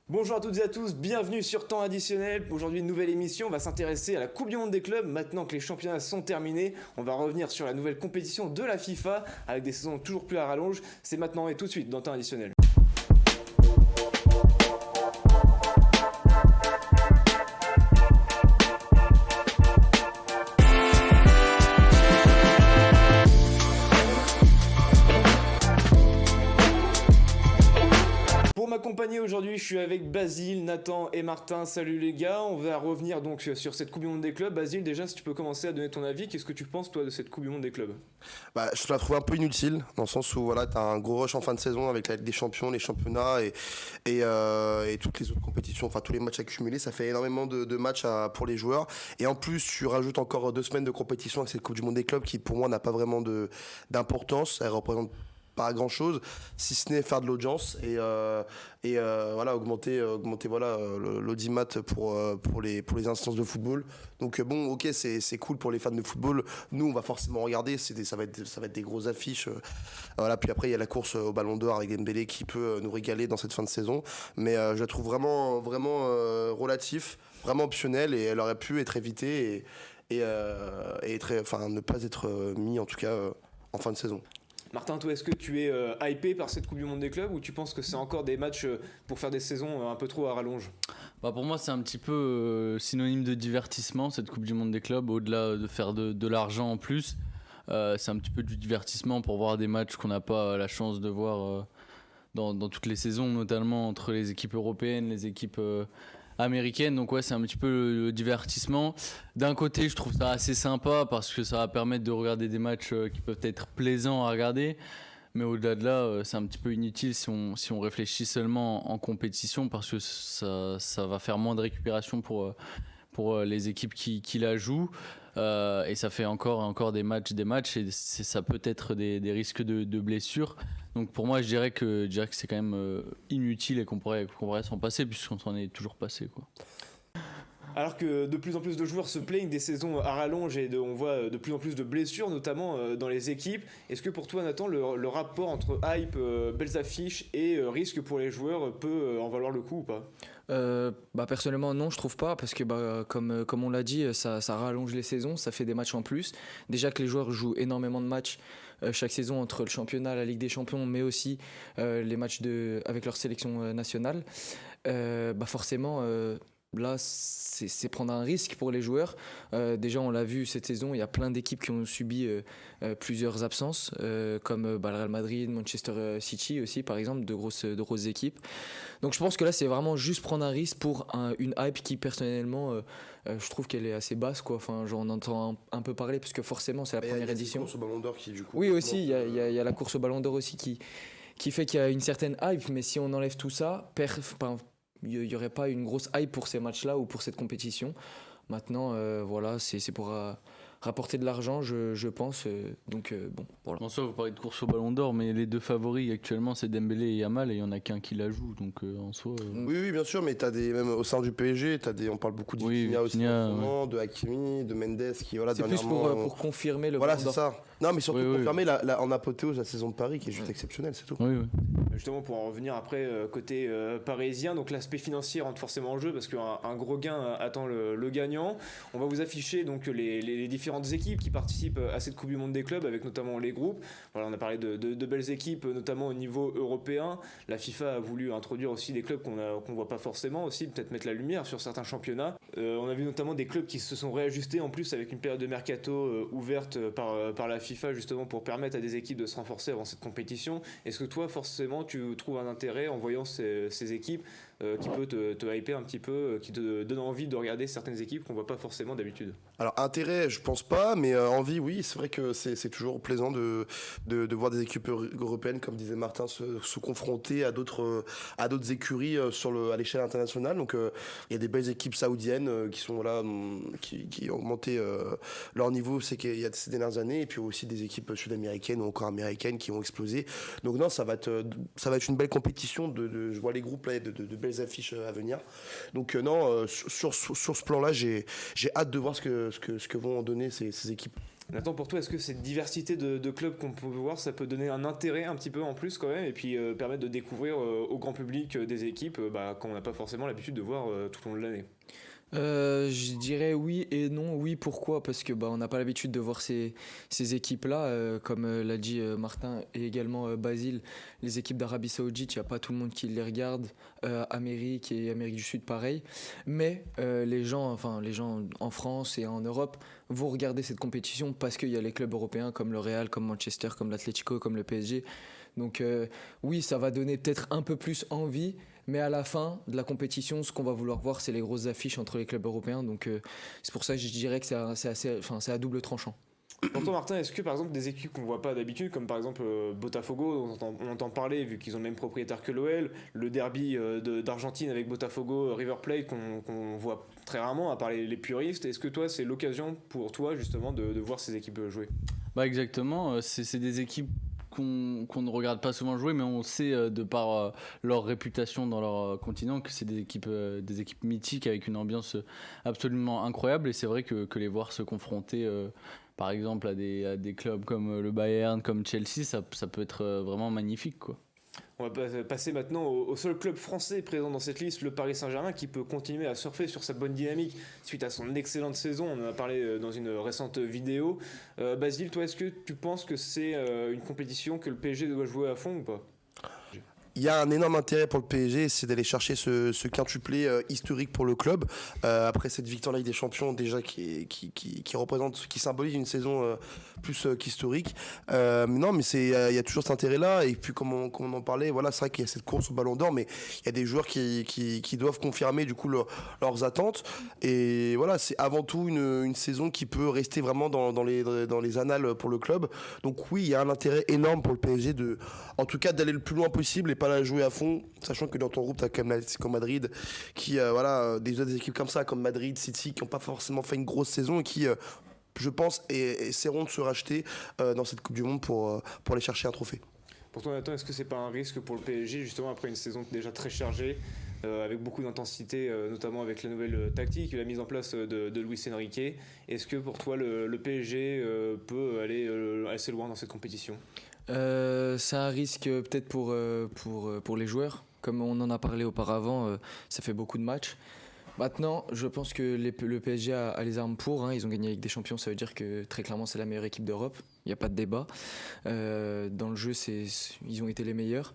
Bonjour à toutes et à tous, bienvenue sur Temps Additionnel. Aujourd'hui, une nouvelle émission, on va s'intéresser à la Coupe du Monde des clubs. Maintenant que les championnats sont terminés, on va revenir sur la nouvelle compétition de la FIFA avec des saisons toujours plus à rallonge. C'est maintenant et tout de suite dans Temps Additionnel. Pour m'accompagner aujourd'hui, je suis avec Basile, Nathan et Martin. Salut les gars, on va revenir donc sur cette Coupe du Monde des clubs. Basile, déjà si tu peux commencer à donner ton avis, qu'est-ce que tu penses toi de cette Coupe du Monde des clubs? Je la trouve un peu inutile, dans le sens où voilà, tu as un gros rush en fin de saison avec la Ligue des Champions, les championnats et toutes les autres compétitions, enfin tous les matchs accumulés. Ça fait énormément de matchs pour les joueurs. Et en plus, tu rajoutes encore 2 semaines de compétition avec cette Coupe du Monde des clubs qui, pour moi, n'a pas vraiment d'importance. Elle représente pas grand chose si ce n'est faire de l'audience et voilà augmenter voilà l'audimat pour les instances de football. Donc bon, ok, c'est cool pour les fans de football. Nous on va forcément regarder, ça va être des grosses affiches, voilà. Puis après il y a la course au Ballon d'Or avec Dembélé qui peut nous régaler dans cette fin de saison, mais je la trouve vraiment relatif, vraiment optionnelle, et elle aurait pu être évitée enfin ne pas être mis en tout cas en fin de saison. Martin, toi, est-ce que tu es hypé par cette Coupe du Monde des clubs ou tu penses que c'est encore des matchs pour faire des saisons un peu trop à rallonge? Pour moi, c'est un petit peu synonyme de divertissement, cette Coupe du Monde des clubs, au-delà de faire de l'argent en plus. C'est un petit peu du divertissement pour voir des matchs qu'on n'a pas la chance de voir dans toutes les saisons, notamment entre les équipes européennes, les équipes américaine. Donc ouais, c'est un petit peu le divertissement. D'un côté, je trouve ça assez sympa parce que ça va permettre de regarder des matchs qui peuvent être plaisants à regarder, mais au-delà de là, c'est un petit peu inutile si on réfléchit seulement en compétition, parce que ça va faire moins de récupération pour les équipes qui la jouent, et ça fait encore des matchs, et ça peut être des risques de blessures. Donc pour moi, je dirais que c'est quand même inutile et qu'on pourrait s'en passer, puisqu'on s'en est toujours passé, quoi. Alors que de plus en plus de joueurs se plaignent des saisons à rallonge et on voit de plus en plus de blessures, notamment dans les équipes. Est-ce que pour toi, Nathan, le rapport entre hype, belles affiches et risque pour les joueurs peut en valoir le coup ou pas? Personnellement non, je trouve pas, parce que comme on l'a dit, ça rallonge les saisons, ça fait des matchs en plus. Déjà que les joueurs jouent énormément de matchs chaque saison, entre le championnat, la Ligue des Champions, mais aussi les matchs avec leur sélection nationale. Forcément, là c'est prendre un risque pour les joueurs. Déjà on l'a vu cette saison, il y a plein d'équipes qui ont subi plusieurs absences, comme le Real Madrid, Manchester City aussi par exemple, de grosses équipes. Donc je pense que là c'est vraiment juste prendre un risque pour une hype qui personnellement je trouve qu'elle est assez basse, quoi. Enfin, j'en entends un peu parler parce que forcément c'est la première édition. Il y a la course au Ballon d'Or qui du coup. Oui aussi, il y a la course au Ballon d'Or aussi qui fait qu'il y a une certaine hype, mais si on enlève tout ça, il n'y aurait pas une grosse hype pour ces matchs-là ou pour cette compétition. Maintenant, voilà, c'est pour rapporter de l'argent, je pense. Donc, bon, voilà. En soi, vous parlez de course au Ballon d'Or, mais les deux favoris actuellement, c'est Dembélé et Yamal, et il n'y en a qu'un qui la joue. Donc, en soi. Oui, bien sûr, mais même au sein du PSG, on parle beaucoup de Vitinha aussi, de Hakimi, de Mendes qui, voilà, c'est plus pour confirmer le Voilà, Ballon d'Or. c'est ça. Non, mais surtout confirmer en apothéose la saison de Paris qui est juste exceptionnelle, c'est tout. Oui. Justement, pour en revenir après côté parisien, donc l'aspect financier rentre forcément en jeu parce qu'un gros gain attend le gagnant. On va vous afficher donc les différentes équipes qui participent à cette Coupe du Monde des clubs, avec notamment les groupes. Voilà, on a parlé de belles équipes, notamment au niveau européen. La FIFA a voulu introduire aussi des clubs qu'on voit pas forcément, aussi peut-être mettre la lumière sur certains championnats. On a vu notamment des clubs qui se sont réajustés en plus avec une période de mercato ouverte par la FIFA, justement pour permettre à des équipes de se renforcer avant cette compétition. Est-ce que toi, forcément, tu trouves un intérêt en voyant ces équipes qui peut te hyper un petit peu, qui te donne envie de regarder certaines équipes qu'on voit pas forcément d'habitude? Alors intérêt, je pense pas, mais envie, oui. C'est vrai que c'est toujours plaisant de voir des équipes européennes, comme disait Martin, se confronter à d'autres écuries à l'échelle internationale. Donc il y a des belles équipes saoudiennes qui sont là, qui ont augmenté leur niveau, c'est qu'il y a ces dernières années, et puis aussi des équipes sud-américaines ou encore américaines qui ont explosé. Donc non, ça va être une belle compétition. Je vois les groupes là, de belles affiches à venir. Donc non, sur ce plan-là, j'ai hâte de voir ce que vont en donner ces équipes. Nathan, pour toi, est-ce que cette diversité de clubs qu'on peut voir, ça peut donner un intérêt un petit peu en plus quand même, et puis permettre de découvrir au grand public des équipes qu'on n'a pas forcément l'habitude de voir tout au long de l'année? Je dirais oui et non. Oui, pourquoi? Parce que on n'a pas l'habitude de voir ces équipes-là. Comme l'a dit Martin et également Basile, les équipes d'Arabie Saoudite, il n'y a pas tout le monde qui les regarde. Amérique et Amérique du Sud, pareil. Mais les gens en France et en Europe vont regarder cette compétition parce qu'il y a les clubs européens comme le Real, comme Manchester, comme l'Atlético, comme le PSG. Donc oui, ça va donner peut-être un peu plus envie. Mais à la fin de la compétition, ce qu'on va vouloir voir, c'est les grosses affiches entre les clubs européens. Donc c'est pour ça que je dirais que c'est à double tranchant. Pour toi, Martin, est-ce que par exemple des équipes qu'on voit pas d'habitude, comme par exemple Botafogo, on entend parler vu qu'ils ont le même propriétaire que l'OL, le derby d'Argentine avec Botafogo, River Plate qu'on voit très rarement, à part les puristes, est-ce que toi c'est l'occasion pour toi justement de voir ces équipes jouer? Exactement, c'est des équipes qu'on ne regarde pas souvent jouer, mais on sait de par leur réputation dans leur continent que c'est des équipes mythiques avec une ambiance absolument incroyable, et c'est vrai que les voir se confronter par exemple à des clubs comme le Bayern, comme Chelsea, ça peut être vraiment magnifique, quoi. On va passer maintenant au seul club français présent dans cette liste, le Paris Saint-Germain, qui peut continuer à surfer sur sa bonne dynamique suite à son excellente saison. On en a parlé dans une récente vidéo. Basile, toi, est-ce que tu penses que c'est une compétition que le PSG doit jouer à fond ou pas? Il y a un énorme intérêt pour le PSG, c'est d'aller chercher ce quintuplé historique pour le club. Après cette victoire de la Ligue des Champions, déjà qui représente, qui symbolise une saison plus qu'historique. Mais non, mais il y a toujours cet intérêt-là. Et puis, comme on en parlait, voilà, c'est vrai qu'il y a cette course au Ballon d'Or, mais il y a des joueurs qui doivent confirmer du coup leurs attentes. Et voilà, c'est avant tout une saison qui peut rester vraiment dans les annales pour le club. Donc oui, il y a un intérêt énorme pour le PSG en tout cas d'aller le plus loin possible et pas la jouer à fond, sachant que dans ton groupe, tu as quand même l'Atlético Madrid, qui, des équipes comme ça, comme Madrid, City, qui n'ont pas forcément fait une grosse saison et qui, je pense, essaieront de se racheter dans cette Coupe du Monde pour aller chercher un trophée. Pour toi, Nathan, est-ce que c'est pas un risque pour le PSG, justement, après une saison déjà très chargée, avec beaucoup d'intensité, notamment avec la nouvelle tactique et la mise en place de Luis Enrique? Est-ce que pour toi, le PSG peut aller assez loin dans cette compétition? C'est un risque peut-être pour les joueurs. Comme on en a parlé auparavant, ça fait beaucoup de matchs. Maintenant, je pense que le PSG a les armes pour. Hein. Ils ont gagné avec des champions, ça veut dire que très clairement c'est la meilleure équipe d'Europe. Il n'y a pas de débat. Dans le jeu, ils ont été les meilleurs.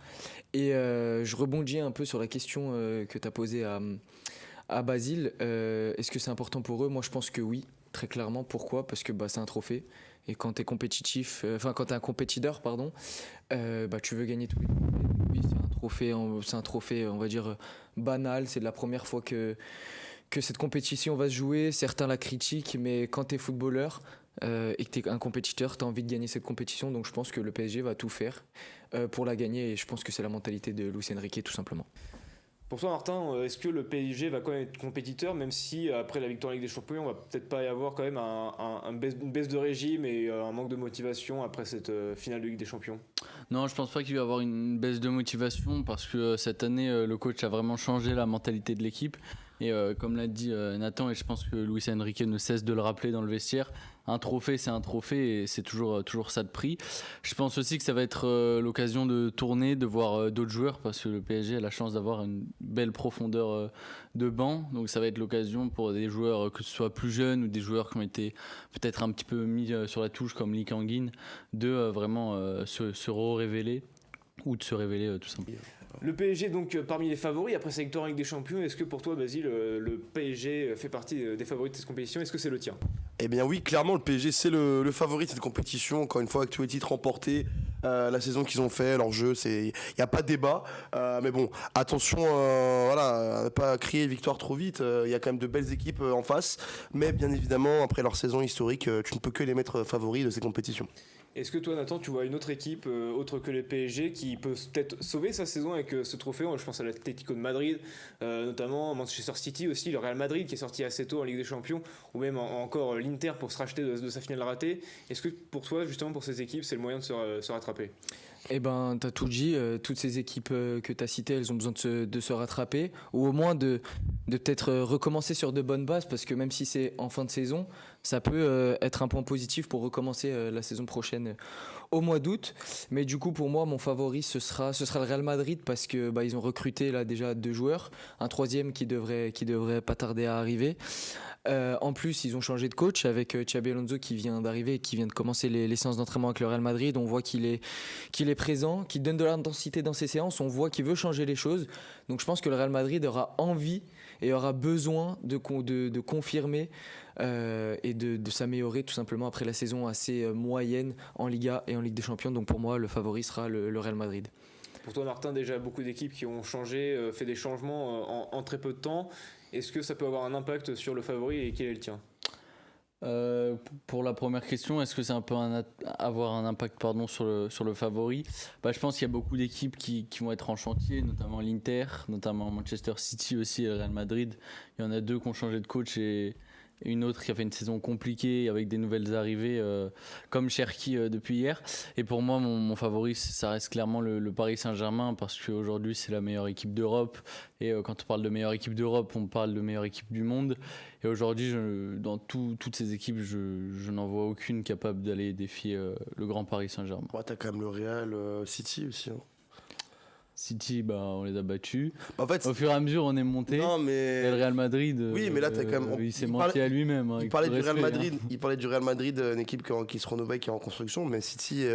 Et je rebondis un peu sur la question que tu as posée à Basile. Est-ce que c'est important pour eux? Moi, je pense que oui, très clairement. Pourquoi? Parce que c'est un trophée. Et quand tu es compétitif, quand tu es un compétiteur, pardon, tu veux gagner tous les trophées. Oui, c'est un trophée, on va dire, banal. C'est la première fois que cette compétition va se jouer. Certains la critiquent, mais quand tu es footballeur et que tu es un compétiteur, tu as envie de gagner cette compétition. Donc je pense que le PSG va tout faire pour la gagner. Et je pense que c'est la mentalité de Luis Enrique, tout simplement. Pour toi, Martin, est-ce que le PSG va quand même être compétiteur, même si après la victoire en Ligue des Champions, on va peut-être pas y avoir quand même une baisse de régime et un manque de motivation après cette finale de Ligue des Champions? Non, je pense pas qu'il va y avoir une baisse de motivation parce que cette année, le coach a vraiment changé la mentalité de l'équipe. Et comme l'a dit Nathan, et je pense que Luis Enrique ne cesse de le rappeler dans le vestiaire, un trophée c'est un trophée et c'est toujours ça de prix. Je pense aussi que ça va être l'occasion de tourner, de voir d'autres joueurs, parce que le PSG a la chance d'avoir une belle profondeur de banc, donc ça va être l'occasion pour des joueurs, que ce soit plus jeunes ou des joueurs qui ont été peut-être un petit peu mis sur la touche comme Lee Kang-in, de vraiment se révéler ou de se révéler tout simplement. Le PSG donc parmi les favoris après sa victoire en Ligue des Champions. Est-ce que pour toi, Basile, le PSG fait partie des favoris de cette compétition? Est-ce que c'est le tien? Eh bien oui, clairement, le PSG, c'est le favori de cette compétition. Encore une fois, avec tous les titres remportés, la saison qu'ils ont fait, leur jeu, il n'y a pas de débat. Mais bon, attention à ne pas crier victoire trop vite. Il y a quand même de belles équipes en face. Mais bien évidemment, après leur saison historique, tu ne peux que les mettre favoris de ces compétitions. Est-ce que toi, Nathan, tu vois une autre équipe autre que les PSG qui peut peut-être sauver sa saison avec ce trophée? Je pense à l'Atlético de Madrid, notamment Manchester City aussi, le Real Madrid qui est sorti assez tôt en Ligue des Champions, ou même encore l'Inter pour se racheter de sa finale ratée. Est-ce que pour toi, justement pour ces équipes, c'est le moyen de se rattraper? Eh ben, t'as tout dit. Toutes ces équipes que t'as citées, elles ont besoin de se rattraper, ou au moins de peut-être recommencer sur de bonnes bases, parce que même si c'est en fin de saison, ça peut être un point positif pour recommencer la saison prochaine au mois d'août. Mais du coup, pour moi, mon favori, ce sera le Real Madrid, parce que ils ont recruté là déjà 2 joueurs, un troisième qui devrait pas tarder à arriver. En plus, ils ont changé de coach avec Xabi Alonso qui vient d'arriver et qui vient de commencer les séances d'entraînement avec le Real Madrid. On voit qu'il est présent, qu'il donne de l'intensité dans ses séances. On voit qu'il veut changer les choses. Donc je pense que le Real Madrid aura envie et aura besoin de confirmer et de s'améliorer tout simplement après la saison assez moyenne en Liga et en Ligue des Champions. Donc pour moi, le favori sera le Real Madrid. Pour toi, Martin, déjà beaucoup d'équipes qui ont changé, fait des changements en très peu de temps. Est-ce que ça peut avoir un impact sur le favori et quel est le tien ? Pour la première question, est-ce que ça peut avoir un impact sur le favori ? Je pense qu'il y a beaucoup d'équipes qui vont être en chantier, notamment l'Inter, notamment Manchester City aussi et le Real Madrid. Il y en a 2 qui ont changé de coach et une autre qui a fait une saison compliquée avec des nouvelles arrivées comme Cherki depuis hier. Et pour moi, mon favori, ça reste clairement le Paris Saint-Germain, parce qu'aujourd'hui, c'est la meilleure équipe d'Europe. Et quand on parle de meilleure équipe d'Europe, on parle de meilleure équipe du monde. Et aujourd'hui, dans toutes ces équipes, je n'en vois aucune capable d'aller défier le grand Paris Saint-Germain. T'as quand même le Real City aussi. Hein. City, on les a battus. En fait, au fur et à mesure, on est monté. Non, mais... Et le Real Madrid, oui, mais là, t'as quand même... il s'est menti à lui-même. Il parlait du Real Madrid. Il parlait du Real Madrid, une équipe qui se renouvelle, qui est en construction. Mais City,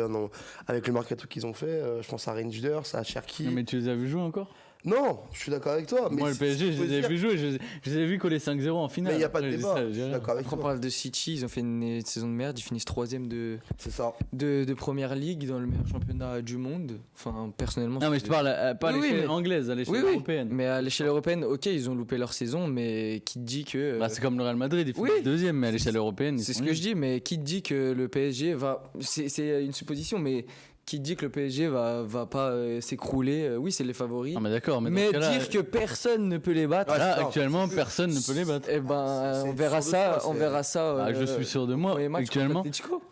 avec le mercato qu'ils ont fait, je pense à Rangers, à Cherki. Non, mais tu les as vus jouer encore ? Non, je suis d'accord avec toi. Moi, mais le PSG, je les ai vus jouer. Je les ai vus coller 5-0 en finale. Mais il n'y a pas de Après, débat. Je suis d'accord avec Après, on toi. parle de City, ils ont fait une saison de merde, ils finissent 3e C'est ça. de Première Ligue dans le meilleur championnat du monde. Enfin, personnellement. Non, mais je te parle pas à Oui, l'échelle mais- anglaise, à l'échelle Oui, européenne. mais à l'échelle européenne, ok, ils ont loupé leur saison, mais qui te dit que. C'est comme le Real Madrid, ils font Oui. deuxième, mais à l'échelle européenne, ils C'est sont ce que nuls. je dis, mais qui te dit que le PSG va. C'est une supposition, mais qui te dit que le PSG va pas s'écrouler. Oui, c'est les favoris. Ah, mais d'accord, mais, Mais dans ce cas-là, dire que personne ne peut les battre, Ouais, là, c'est ça. actuellement, personne ne peut les battre. eh ben, C'est on verra sûr de ça. toi, On c'est- verra ça. Je suis sûr de moi. premier match contre Actuellement, l'Atlético.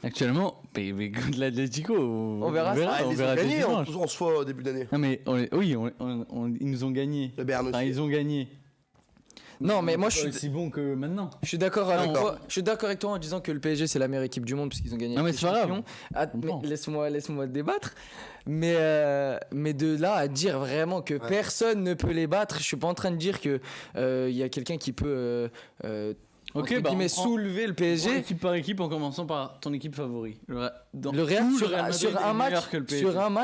mais contre l'Atlético, On verra ça. Ah, on ils verra ont dès gagné dimanche. en soi au début d'année. Non, mais ils nous ont gagné. Le Bayern Enfin, aussi. ils ont gagné. Non, mais moi, C'est pas aussi bon que maintenant. je suis d'accord avec D'accord. toi. Je suis d'accord avec toi en disant que le PSG c'est la meilleure équipe du monde parce qu'ils ont gagné. Non, mais la Ligue c'est des pas grave. Champions. Ah, comprends. mais laisse-moi débattre. Mais de là à dire vraiment que personne ne peut les battre, je suis pas en train de dire que il y a quelqu'un qui peut Ok, entre guillemets, on prend- soulever le on prend PSG. équipe par équipe en commençant par ton équipe favori. Le Real, Tout sur, le Real Madrid sur est un match, meilleur que le PSG.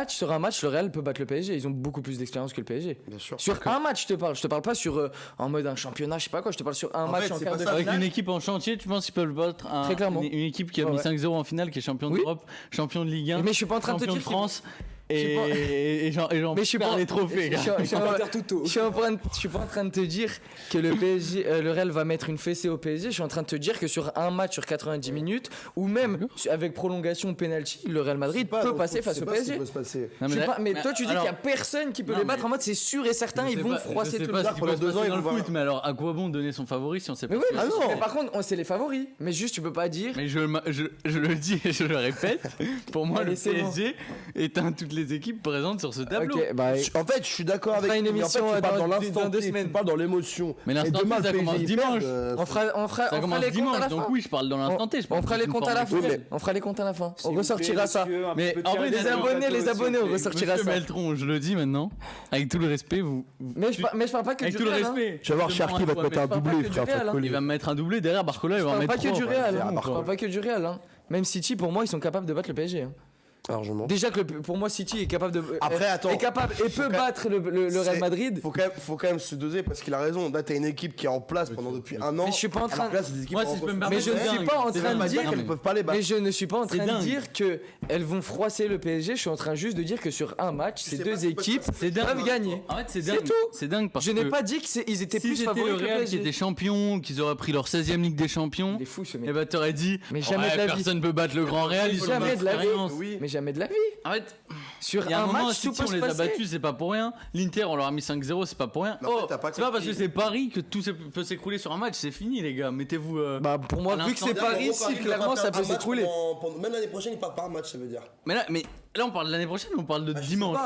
sur un match, le Real peut battre le PSG. Ils ont beaucoup plus d'expérience que le PSG. Bien sûr. Sur un match, je te parle pas sur en mode un championnat, je sais pas quoi. Je te parle sur un En match fait, en c'est quart pas de ça. Avec finale. une équipe en chantier, tu penses qu'ils peuvent battre Très clairement. une équipe qui a Ouais, mis ouais. 5-0 en finale, qui est champion Oui. d'Europe, champion de Ligue 1, Mais je suis pas en train de te champion dire de France Je suis pas- et j'en Mais je suis perds pas les trophées. je gars. suis- je suis- Intertoto. Je suis pas en train de te dire que le PSG, le Real va mettre une fessée au PSG. Je suis en train de te dire que sur un match sur 90 minutes ou même avec prolongation penalty, le Real Madrid peut passer face au PSG. Peut se passer. Non, Je sais là- pas, mais toi tu dis alors, qu'il y a personne qui peut non, les battre mais- en mode c'est sûr et certain je ils sais vont pas- froisser je sais tout pas le ce monde. qui Pendant peut se 2 ans, passer ils dans le vont foot, mais alors à quoi bon donner son favori si on sait pas Mais oui, ce qui va se mais passer par contre c'est les favoris. Mais juste tu peux pas dire. Mais je le dis et je le répète, pour moi Allez, le c'est bon. PSG éteint toutes les équipes présentes sur ce tableau. Ok, bah En fait, je suis d'accord avec fera une mais en fait, émission tu parles dans- dans l'instant dans 2 T, semaines. tu parles dans l'émotion. Mais l'instant Et demain, T, ça le commence PSG dimanche. perd, on fera Ça les commence comptes à dimanche, la donc fin. oui, je parle dans l'instant T. je On parle fera pas les d'une comptes à la fin. forme de- Oui, mais- On fera les comptes à la fin. S'il On vous ressortira plaît, ça. monsieur, un Mais peu de en vrai, charisme les sur le abonnés, plateau, les s'il vous abonnés, on plaît. ressortira Monsieur ça. Meltron, je le dis maintenant, avec tout le respect, Mais je parle pas que avec du tout le Real. hein. respect. Tu vas voir, Cherki va te mettre un parle pas doublé, que du frère. Real, hein. Il va me mettre un doublé derrière Barcola, il Je va en parle mettre pas que 3. du Real. ouais, hein. par Je parle pas que du Real. hein. Même City, pour moi, ils sont capables de battre le PSG. hein. Largement. Déjà que pour moi, City est capable de. Après, attends. Est capable et peut battre le Real C'est- Madrid. Faut quand même se doser parce qu'il a raison. Là, t'as une équipe qui est en place pendant depuis un an. Mais je suis pas en train- Alors que là, c'est des équipes Moi, en si je peux me reconstruction. Mais je ne suis pas en C'est train de dingue. dire Non, qu'elles mais- ne peuvent pas les battre. Mais je ne suis pas en C'est train de dingue. dire que elles vont froisser le PSG. Je suis en train juste de dire que sur un match, ces sais deux pas si équipes C'est dingue. peuvent gagner. En fait, c'est C'est dingue. tout. C'est dingue parce Je n'ai que pas dit qu'ils étaient si plus c'était favoris le que le Real qui était PSG. champion, qu'ils auraient pris leur 16e Ligue des Champions, Il est fou ce mec. et bah t'aurais dit Mais jamais ouais, de la vie. personne peut battre le Grand Real, ils ont Jamais de la vie. l'expérience. Oui. Mais jamais de la vie. En fait, Sur il y a un un moment, match, tout City, peut on se les a passer. battus, c'est pas pour rien. L'Inter, on leur a mis 5-0, c'est pas pour rien. Mais en fait, Oh, t'as pas c'est pas parce compris. que c'est Paris que tout peut s'écrouler sur un match, c'est fini les gars. Mettez-vous. Bah pour moi, À vu que c'est l'instant, Paris, si clairement ça peut s'écrouler. Même l'année prochaine, il part pas un match, ça veut dire. Mais là, mais Là, on parle de l'année prochaine ou on parle de dimanche?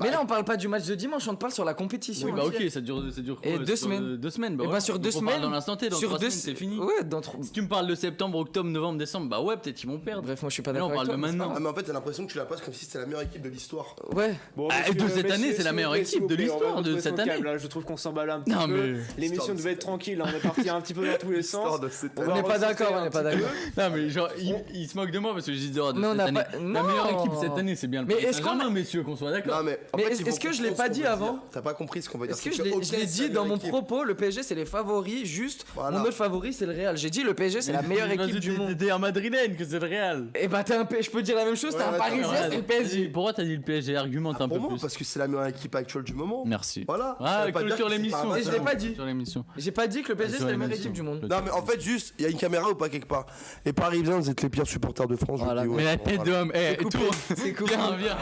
Mais là, on parle pas du match de dimanche, on te parle sur la compétition. Oui, bah ok, ça dure quoi? Et 2 semaines. 2 semaines, bah Et ouais. bah sur 2 Donc, on semaines. parle dans l'instant T, dans sur 3 deux semaines, c'est fini. Ouais, dans 3. Si tu me parles de septembre, octobre, novembre, décembre, bah ouais, peut-être qu'ils vont perdre. Bref, moi je suis pas Mais là, d'accord. on parle avec de toi, mais maintenant. Ah, mais en fait, t'as l'impression que tu la passes comme si c'était la meilleure équipe de l'histoire. c'est pas grave. Ouais. Bon, Ah, de cette année, c'est la meilleure équipe de l'histoire de cette année. Là, je trouve qu'on s'emballe un petit Non, peu. mais- L'émission devait être tranquille, là, on est parti un petit peu dans tous les sens. On va n'est pas ressortir d'accord, un on n'est pas petit peu. d'accord. Non, mais genre, il se moque de moi parce que je dis oh, de Mais on cette n'a année. pas- La non. meilleure équipe cette année, c'est bien le Mais Paris est-ce qu'on Saint-Germain, messieurs, qu'on soit d'accord. Non, mais en Mais fait, est-ce ils vont que je l'ai comprendre pas ce qu'on dit veut avant dire. T'as pas compris ce qu'on veut dire. Est-ce que C'est je l'ai ok, je l'ai c'est dit la dans mon meilleure équipe. propos, le PSG c'est les favoris, juste Voilà. mon autre favori c'est le Real. J'ai dit le PSG c'est la meilleure équipe du monde. T'es un madrilène que c'est le Real. Et bah je peux dire la même chose, t'es Ouais, un ouais, parisien, ouais. c'est le PSG. Pourquoi t'as dit le PSG? Argumente un peu Pour moi, plus. parce que c'est la meilleure équipe actuelle du moment. Merci. Voilà. Ça Ah, veut pas dire sur que c'est l'émission. pas un Mais je l'ai pas match. dit. Sur l'émission. J'ai pas dit que le PSG Sur c'est la meilleure l'émission. équipe du monde. Non, mais en fait, juste, il y a une caméra ou pas quelque part? Les Parisiens, vous êtes les pires supporters de France. je Voilà. vous le dis, Mais ouais. la tête de Voilà. homme, eh, coupé, tourne. c'est coupé. Viens.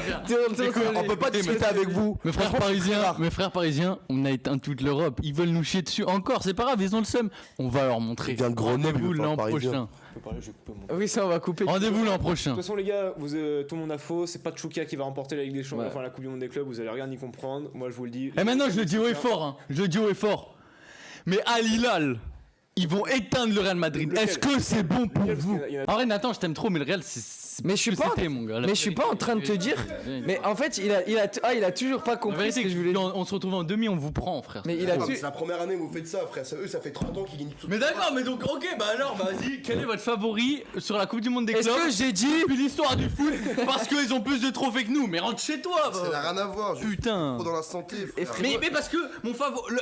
On peut pas discuter avec vous. Mes frères parisiens, on a éteint toute l'Europe. Ils veulent nous chier dessus encore. C'est pas grave, ils ont le seum. On va leur montrer. Il vient de Grenoble, Rendez-vous il veut l'an faire parisien. prochain. Je peux parler, je vais couper mon- Oui, ça on va couper. Rendez-vous l'an De prochain. toute façon, les gars, tout le monde a faux. C'est pas Tchouka qui va remporter la Ligue des Champions, Ouais. enfin la Coupe du Monde des clubs. Vous allez rien y comprendre. Moi, je vous le dis. Et maintenant, je le dis haut et fort. Hein. Je le dis haut et fort. Mais Al Hilal, ils vont éteindre le Real Madrid. Lequel? Est-ce que c'est bon pour Lequel? Parce vous? qu'il y en a- En vrai, Nathan, je t'aime trop, mais le Real, c'est. Mais je suis ce que pas- c'était, mon gars. Mais je suis pas en train de te dire. Mais en fait, il a toujours pas La compris vérité, ce que je voulais dire. on se retrouve en demi, on vous prend, frère. Mais il a Non, mais tu- c'est la première année où vous faites ça, frère. Eux, ça fait 30 ans qu'ils gagnent tout. Mais d'accord, mais donc, ok, bah alors, vas-y, quel est votre favori sur la Coupe du Monde des Est-ce clubs que j'ai dit depuis l'histoire du foot? Parce qu'ils ont plus de trophées que nous, mais rentre chez toi, Ça n'a bah. rien à voir. juste Putain. trop dans la santé. Et frère. Mais parce que mon favori.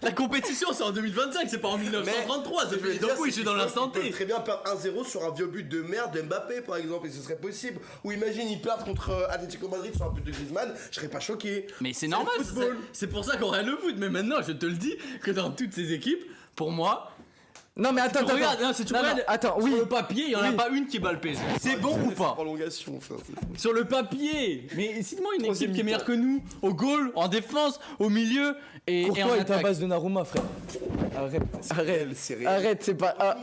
La compétition, c'est en 2025, c'est pas en 1933. Ce que je veux Donc, dire, oui, c'est je suis que dans ils l'instant peuvent T. très bien perdre 1-0 sur un vieux but de merde de Mbappé, par exemple, et ce serait possible. Ou imagine, ils perdent contre Atlético Madrid sur un but de Griezmann, je serais pas choqué. Mais c'est le normal, football. c'est pour ça qu'on regarde le foot. Mais maintenant, je te le dis, que dans toutes ces équipes, pour moi, Non mais attends, attends. regarde, non, si tu Non, non, regardes attends, oui. sur le papier, il y en a Oui. pas une qui bat le PSG. C'est bon ou pas? Prolongation, frère. c'est fou. Sur le papier. Mais cite-moi une Troisième équipe qui est meilleure mi-temps. que nous, au goal, en défense, au milieu et en Courtois est à attaque. base de Naruma, frère. Arrête, C'est réel. arrête, c'est pas. Ah.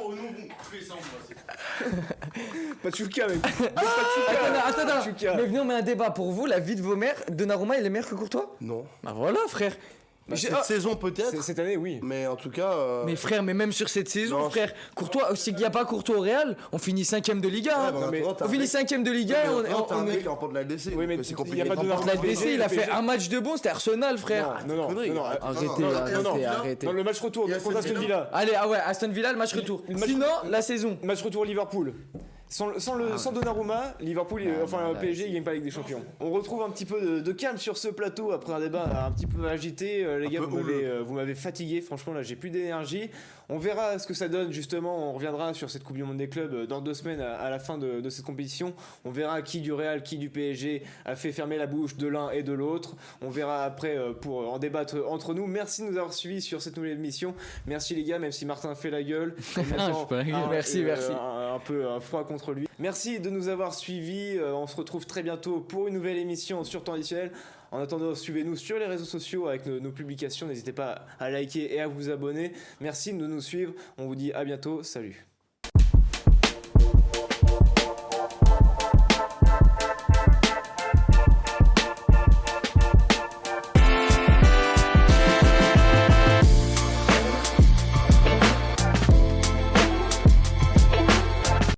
Pas Tchouka, mec. Attends, Tchouka. mais venez, on met un débat. Pour vous, la vie de vos mères, Donnarumma, il est meilleur que Courtois? Non. Bah voilà, frère. Cette saison, peut-être. Cette année, oui. Mais en tout cas. Mais frère, mais même sur cette saison, Non, frère, Courtois, s'il n'y a pas Courtois au Real, on finit 5ème de Liga. hein. Ouais, mais t'as On un finit mec- 5ème de Liga. Ouais, on, mais t'as un on- mec qui remporte la LDC. Oui, mais donc c'est il y a compliqué. pas de remporte La Donnarumma. DC, il a fait PSG. un match de bon, c'était Arsenal, frère. Non, conneries, non, arrête. Arrêtez, Non, non, arrêtez, non, arrêtez. Dans le match retour, Il y a contre Aston Aston Villa. Villa. Allez, ah ouais, Aston Villa, le match retour. le match- Sinon, la saison. Match retour Liverpool. Sans Donnarumma, Liverpool, enfin PSG, il gagne pas la Ligue des Champions. On retrouve un petit peu de calme sur ce plateau après un débat un petit peu agité. Les gars, peu vous m'avez fatigué. Franchement, là, j'ai plus d'énergie. On verra ce que ça donne justement. On reviendra sur cette Coupe du Monde des clubs dans 2 semaines à la fin de cette compétition. On verra qui du Real, qui du PSG a fait fermer la bouche de l'un et de l'autre. On verra après pour en débattre entre nous. Merci de nous avoir suivis sur cette nouvelle émission. Merci les gars, même si Martin fait la gueule. je fais pas la gueule. Merci, merci. Un peu froid contre lui. Merci de nous avoir suivis. On se retrouve très bientôt pour une nouvelle émission sur temps additionnel. En attendant, suivez-nous sur les réseaux sociaux avec nos publications. N'hésitez pas à liker et à vous abonner. Merci de nous suivre. On vous dit à bientôt. Salut.